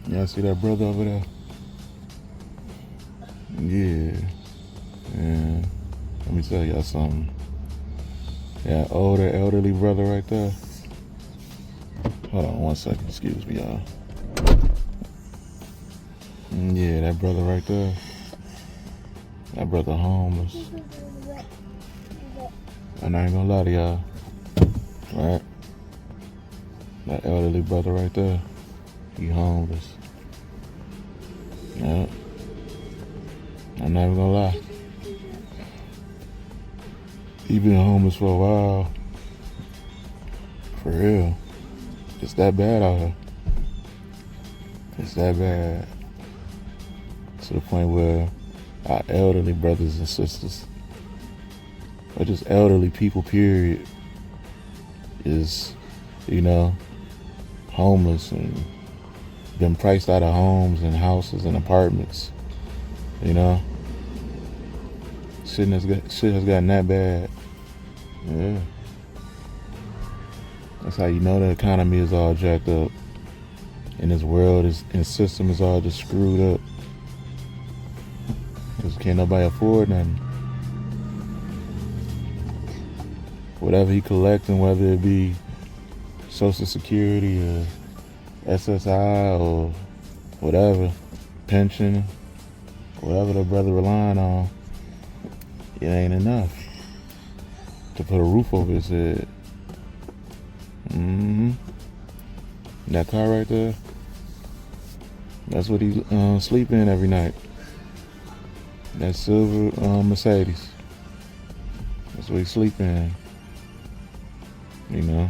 Y'all see that brother over there? Yeah. And let me tell y'all something. That older, elderly brother right there. Hold on 1 second. Excuse me, y'all. Yeah, that brother right there. That brother homeless. And I ain't gonna lie to y'all. Right? That elderly brother right there. He homeless. Yeah. I'm not even gonna lie. He been homeless for a while. For real. It's that bad out here. It's that bad. To the point where our elderly brothers and sisters, or just elderly people, period, is, homeless and been priced out of homes and houses and apartments. Shit has gotten that bad. Yeah. That's how you know the economy is all jacked up. And this world and system is all just screwed up. Because can't nobody afford nothing. Whatever he collecting, whether it be Social Security or SSI or whatever, pension, whatever the brother relying on, it ain't enough to put a roof over his head. That car right there, that's what he sleep in every night. That silver Mercedes. That's what he sleep in. Yeah,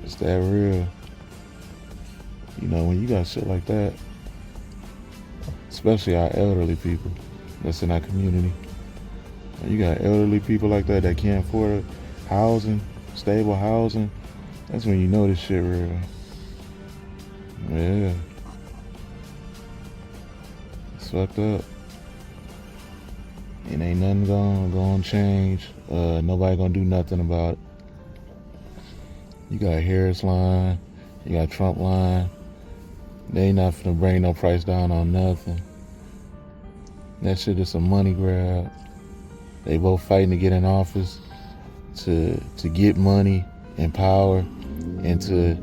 it's that real. When you got shit like that, especially our elderly people that's in our community. When you got elderly people like that can't afford housing, stable housing, that's when you know this shit real. Yeah. It's fucked up. And ain't nothing gonna change. Nobody gonna do nothing about it. You got Harris line, you got Trump line. They ain't not finna bring no price down on nothing. That shit is a money grab. They both fighting to get in office, to get money and power, and to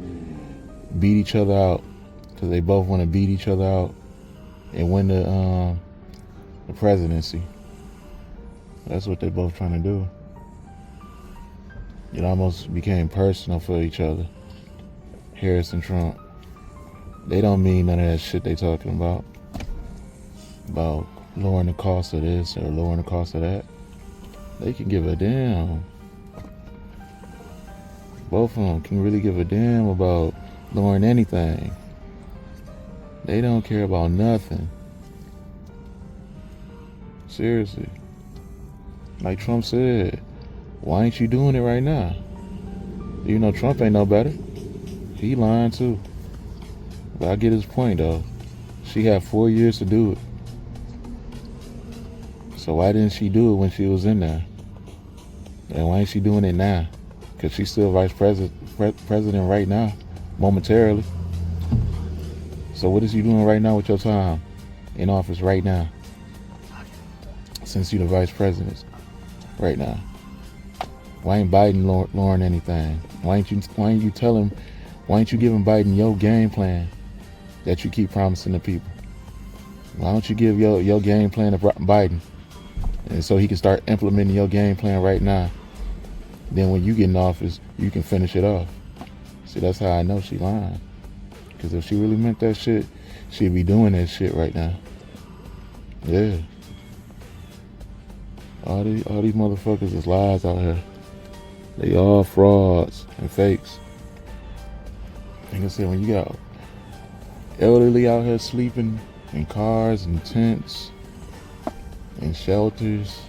beat each other out. Because they both want to beat each other out and win the presidency. That's what they both trying to do. It almost became personal for each other. Harris and Trump. They don't mean none of that shit they talking about lowering the cost of this or lowering the cost of that. They can give a damn. Both of them can really give a damn about lowering anything. They don't care about nothing. Seriously. Like Trump said, why ain't you doing it right now? Trump ain't no better. He lying too. But I get his point though. She had 4 years to do it. So why didn't she do it when she was in there? And why ain't she doing it now? Because she's still vice president right now, momentarily. So what is you doing right now with your time in office right now? Since you're the vice president right now. Why ain't Biden lowering anything? Why ain't you giving Biden your game plan that you keep promising the people? Why don't you give your game plan to Biden? And so he can start implementing your game plan right now. Then when you get in office, you can finish it off. See, that's how I know she lying. Because if she really meant that shit, she'd be doing that shit right now. Yeah. All these motherfuckers is lies out here. They all frauds and fakes. Like I said, when you got elderly out here sleeping in cars and tents and shelters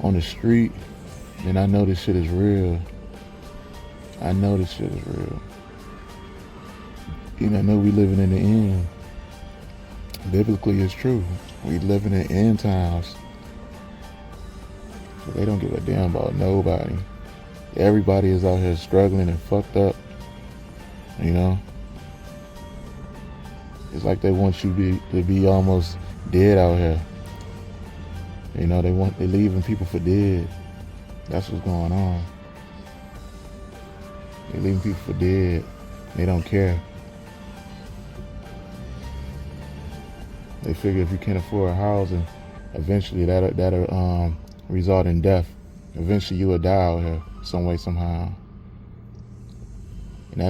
on the street, then I know this shit is real. I know this shit is real. I know we living in the end. Biblically, it's true. We living in end times. So they don't give a damn about nobody. Everybody is out here struggling and fucked up. You know, it's like they want you to be almost dead out here. You know, they leaving people for dead. That's what's going on. They leaving people for dead. They don't care. They figure if you can't afford housing, eventually that'll result in death. Eventually you will die out here some way, somehow. And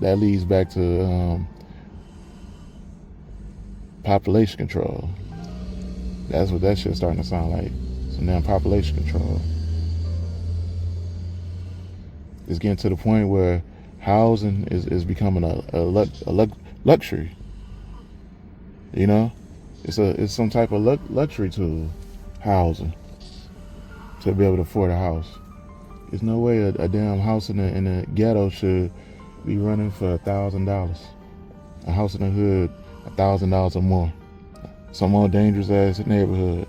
that leads back to population control. That's what that shit's starting to sound like. So now population control. It's getting to the point where housing is becoming a luxury. You know, it's some type of luxury to housing, to be able to afford a house. There's no way a damn house in the ghetto should be running for $1,000. A house in the hood, $1,000 or more. Some more dangerous ass neighborhood.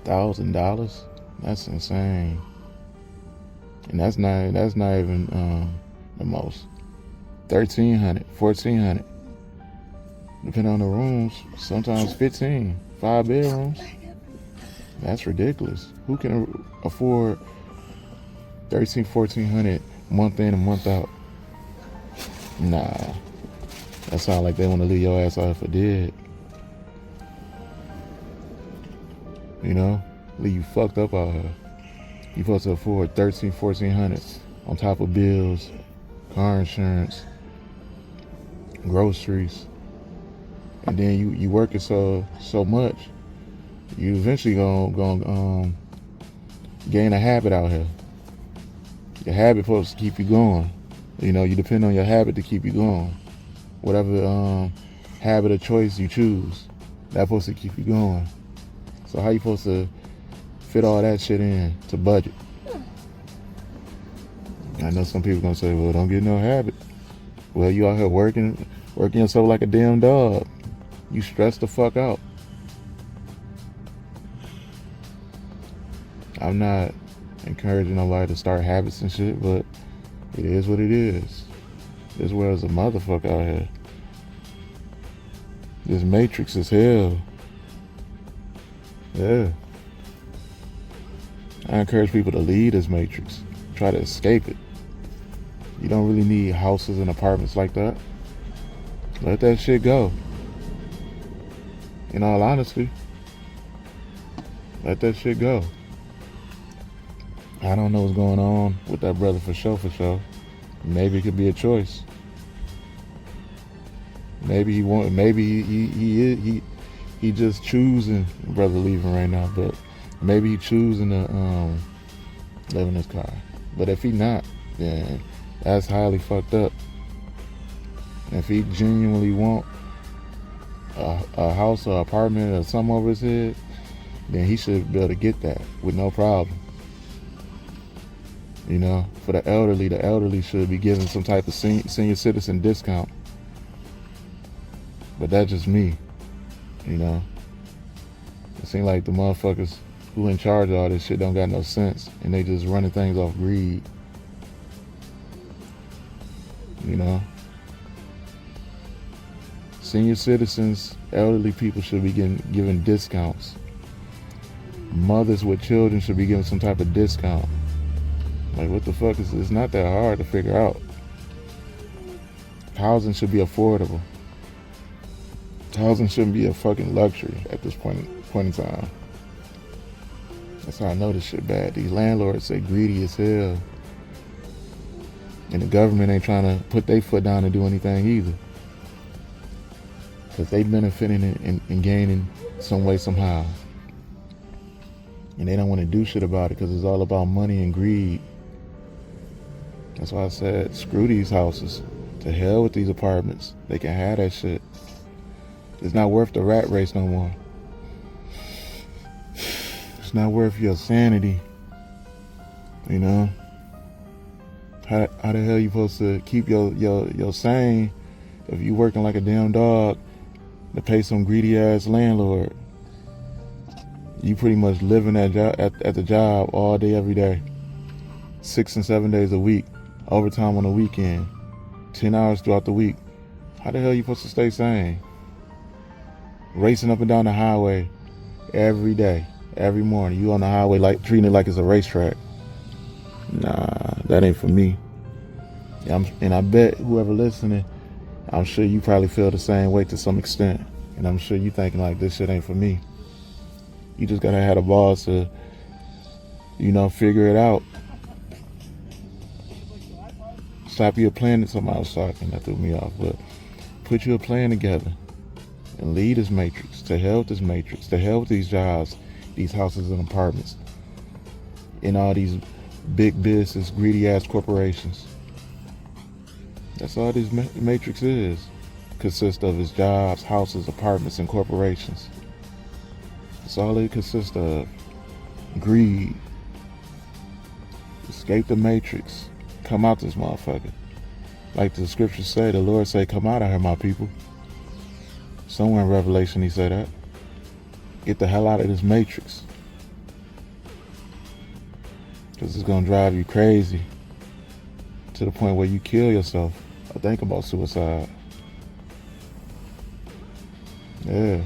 $1,000? That's insane. And that's not even the most. 1,300, 1,400. Depending on the rooms, sometimes 15. 5 bedrooms. That's ridiculous. Who can afford 1,300, 1,400 month in and month out? Nah. That sounds like they want to leave your ass out for dead. You know? Leave you fucked up out here. You supposed to afford 1,300, 1,400 on top of bills, car insurance, groceries. And then you working so much, you eventually gonna gain a habit out here. Your habit supposed to keep you going. You know, you depend on your habit to keep you going. Whatever habit of choice you choose, that's supposed to keep you going. So how you supposed to fit all that shit in to budget? I know some people gonna say, well, don't get no habit. Well, you out here working yourself like a damn dog. You stress the fuck out. I'm not encouraging nobody to start habits and shit, but it is what it is. This world's a motherfucker out here. This matrix is hell. Yeah. I encourage people to leave this matrix. Try to escape it. You don't really need houses and apartments like that. Let that shit go. In all honesty, let that shit go. I don't know what's going on with that brother for sure. Maybe it could be a choice. Maybe he just choosing brother leaving right now, but maybe he choosing to live in his car. But if he not, then that's highly fucked up. If he genuinely want a house or apartment or something over his head, then he should be able to get that with no problem. You know, for the elderly should be given some type of senior citizen discount. But that's just me, you know. It seems like the motherfuckers who in charge of all this shit don't got no sense, and they just running things off greed. You know. Senior citizens, elderly people should be given discounts. Mothers with children should be given some type of discount. Like, what the fuck is this? It's not that hard to figure out. Housing should be affordable. Housing shouldn't be a fucking luxury at this point in time. That's how I know this shit bad. These landlords, they greedy as hell. And the government ain't trying to put their foot down and do anything either. Because they benefiting and gaining some way, somehow. And they don't want to do shit about it because it's all about money and greed. That's why I said, screw these houses. To hell with these apartments. They can have that shit. It's not worth the rat race no more. It's not worth your sanity. You know? How the hell you supposed to keep your sane if you working like a damn dog to pay some greedy ass landlord? You pretty much living at the job all day, every day. 6 and 7 days a week, overtime on the weekend, 10 hours throughout the week. How the hell are you supposed to stay sane? Racing up and down the highway every day, every morning. You on the highway like treating it like it's a racetrack. Nah, that ain't for me. And I bet whoever listening, I'm sure you probably feel the same way to some extent. And I'm sure you thinking like, this shit ain't for me. You just gotta have the balls to, figure it out. Slap you a plan that somebody was talking, that threw me off, but put you a plan together and lead this matrix. To hell with this matrix. To hell with these jobs, these houses and apartments, and all these big business, greedy ass corporations. That's all this matrix consists of is jobs, houses, apartments, and corporations. That's all it consists of. Greed. Escape the matrix. Come out this motherfucker. Like the scriptures say, the Lord say, come out of here, my people. Somewhere in Revelation he said that. Get the hell out of this matrix. Because it's going to drive you crazy to the point where you kill yourself or think about suicide. Yeah.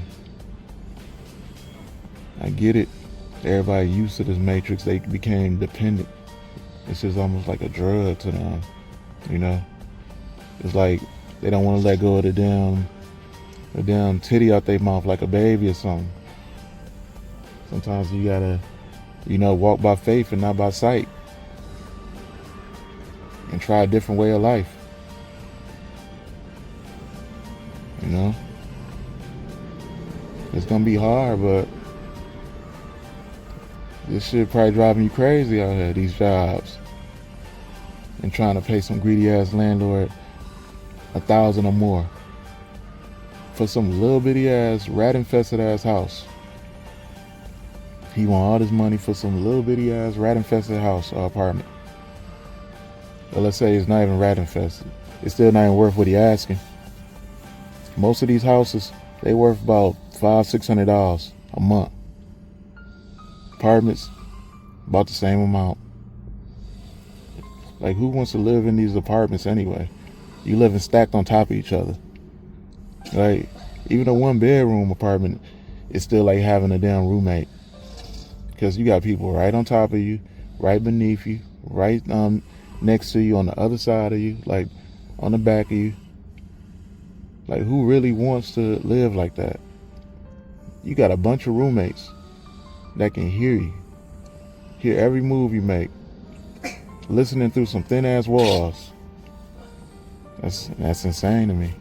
I get it. Everybody used to this matrix. They became dependent. It's just almost like a drug to them. It's like they don't want to let go of the damn titty out their mouth like a baby or something. Sometimes you gotta, walk by faith and not by sight. And try a different way of life. It's gonna be hard, but this shit probably driving you crazy out here, these jobs. And trying to pay some greedy ass landlord $1,000 or more for some little bitty ass, rat infested ass house. He want all this money for some little bitty ass, rat infested house or apartment. But let's say it's not even rat infested. It's still not even worth what he asking. Most of these houses, they worth about $500-$600 a month. Apartments, about the same amount. Like, who wants to live in these apartments anyway? You living stacked on top of each other. Like, even a 1-bedroom apartment is still like having a damn roommate. Because you got people right on top of you, right beneath you, right next to you, on the other side of you, like on the back of you. Like, who really wants to live like that? You got a bunch of roommates that can hear every move you make, listening through some thin ass walls. That's insane to me.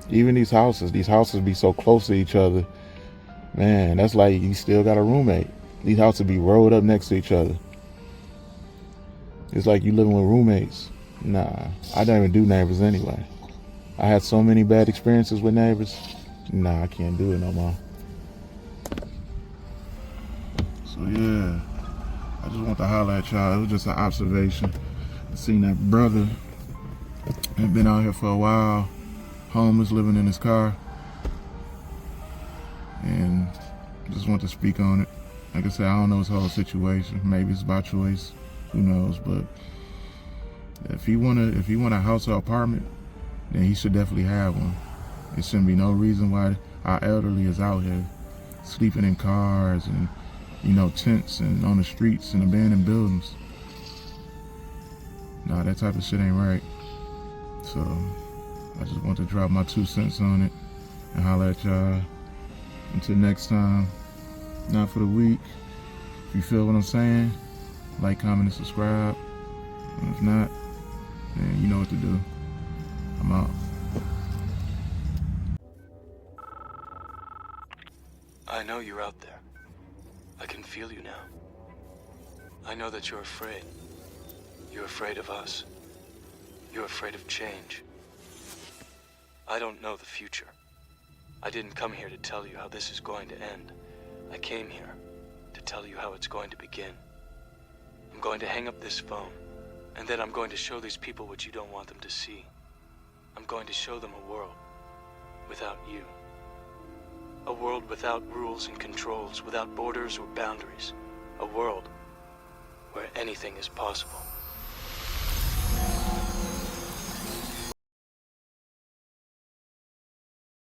Even these houses be so close to each other. Man, that's like you still got a roommate. These houses be rolled up next to each other. It's like you living with roommates. Nah, I don't even do neighbors anyway. I had so many bad experiences with neighbors. Nah, I can't do it no more. So yeah, I just want to holler at y'all. It was just an observation. I seen that brother had been out here for a while, homeless, living in his car, and just want to speak on it. Like I said, I don't know his whole situation. Maybe it's by choice. Who knows? But if he want a house or apartment, then he should definitely have one. There shouldn't be no reason why our elderly is out here sleeping in cars and tents and on the streets and abandoned buildings. Nah, that type of shit ain't right. So I just want to drop my 2 cents on it and holler at y'all. Until next time, not for the week. If you feel what I'm saying, like, comment, and subscribe. And if not, then you know what to do. I'm out. I know you're out there. I can feel you now. I know that you're afraid. You're afraid of us. You're afraid of change. I don't know the future. I didn't come here to tell you how this is going to end. I came here to tell you how it's going to begin. I'm going to hang up this phone, and then I'm going to show these people what you don't want them to see. I'm going to show them a world without you. A world without rules and controls, without borders or boundaries. A world where anything is possible.